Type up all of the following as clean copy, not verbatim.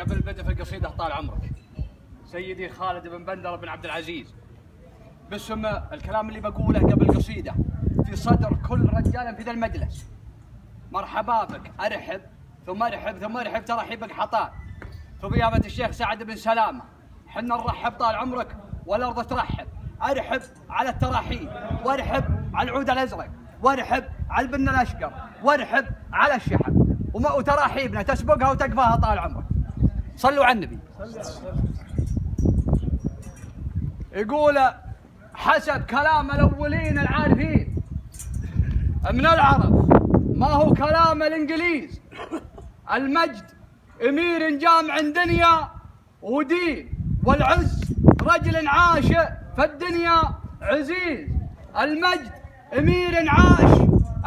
قبل بدء في القصيدة طال عمرك سيدي خالد بن بندر بن عبد العزيز باسم الكلام اللي بقوله قبل القصيدة في صدر كل رجال في ذا المجلس. مرحبا بك، أرحب ثم أرحب ثم أرحب، ترحيبك حطان في ضيافة الشيخ سعد بن سلامة. حنا نرحب طال عمرك والأرض ترحب. أرحب على التراحيب، وأرحب على العود الأزرق، وأرحب على البن الأشقر، وأرحب على الشحب، وتراحيبنا تسبقها وتقفاها طال عمرك. صلوا على النبي. يقول حسب كلام الأولين العارفين من العرب، ما هو كلام الإنجليز، المجد أمير جامع دنيا ودين، والعز رجل عاش في الدنيا عزيز. المجد أمير عاش،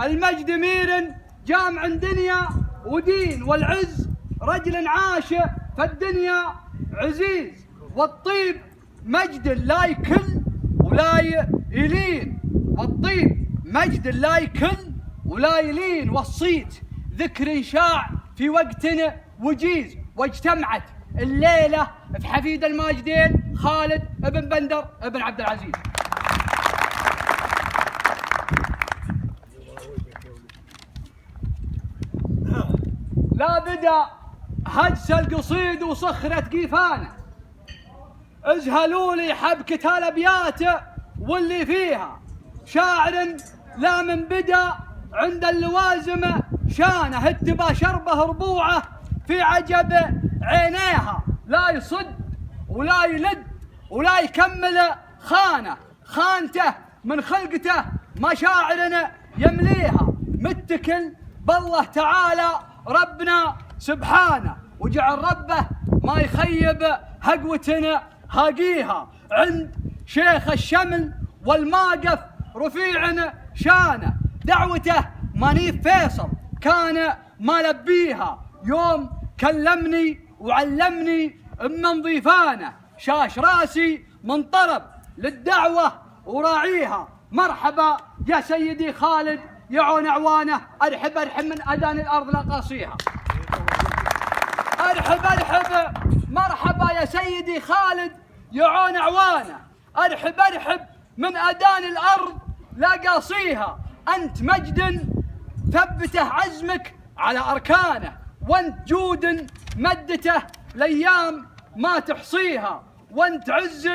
المجد أمير جامع دنيا ودين، والعز رجل عاش في الدنيا عزيز. والطيب مجد لا يكل ولا يلين، والطيب مجد لا يكل ولا يلين. والصيت ذكر شاع في وقتنا وجيز، واجتمعت الليلة في حفيد الماجدين خالد بن بندر بن عبد العزيز. لا بدا هجس القصيد وصخرة قيفانه، ازهلوا لي حبكة الابيات واللي فيها، شاعر لا من بدا عند اللوازم شانه، هتبى شربه ربوعه في عجب عينيها، لا يصد ولا يلد ولا يكمل خانه، خانته من خلقته مشاعرنا يمليها، متكل بالله تعالى ربنا سبحانه، وجعل ربه ما يخيب هقوتنا هاقيها، عند شيخ الشمل والماقف رفيعنا شانه، دعوته منيف فيصل كان ما لبيها، يوم كلمني وعلمني من ضيفانه، شاش راسي من طرب للدعوة وراعيها. مرحبا يا سيدي خالد يعون عوانه، أرحب أرحب من أذان الأرض لقاصيها. أرحب أرحب، مرحبا يا سيدي خالد يعون عوانه، أرحب أرحب من أذان الأرض لقاصيها. أنت مجد ثبته عزمك على أركانه، وانت جود مدته الأيام ما تحصيها، وانت عز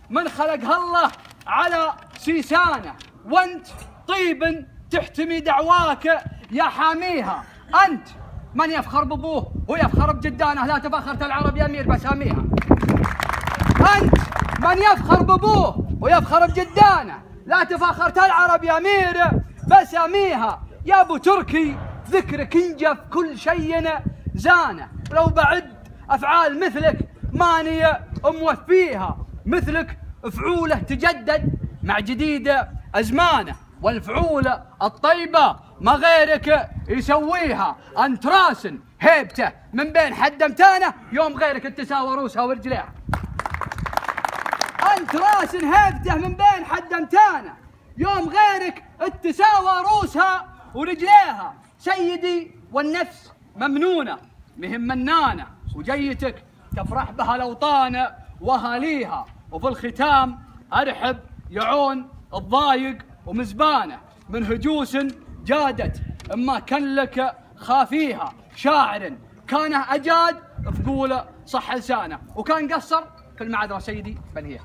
من خلقها الله على سيسانه، وانت طيب تحتمي دعواك يا حاميها. أنت من يفخر بأبوه ويفخر بجدانه، لا تفخرت العرب يا أمير بساميها. أنت من يفخر بأبوه ويفخر بجدانه، لا تفخرت العرب يا أمير بساميها. يا أبو تركي ذكرك انجف كل شيء زانه، لو بعد أفعال مثلك ماني موفيها، مثلك فعوله تجدد مع جديد أزمانه، والفعولة الطيبة ما غيرك يسويها. أنت راس هيبته من بين حدمتانه، يوم غيرك تساوى روسها ورجليها. أنت راس هيبته من بين حدمتانه، يوم غيرك تساوى روسها ورجليها. سيدي والنفس ممنونة مهم منانة، وجيتك تفرح بها الأوطان وأهاليها. وفي الختام أرحب يعون الضايق ومزبانه، من هجوس جادت اما كان لك خافيها، شاعر كانه أجاد فقول صح لسانه، وكان قصر في المعذرة سيدي بنهيها.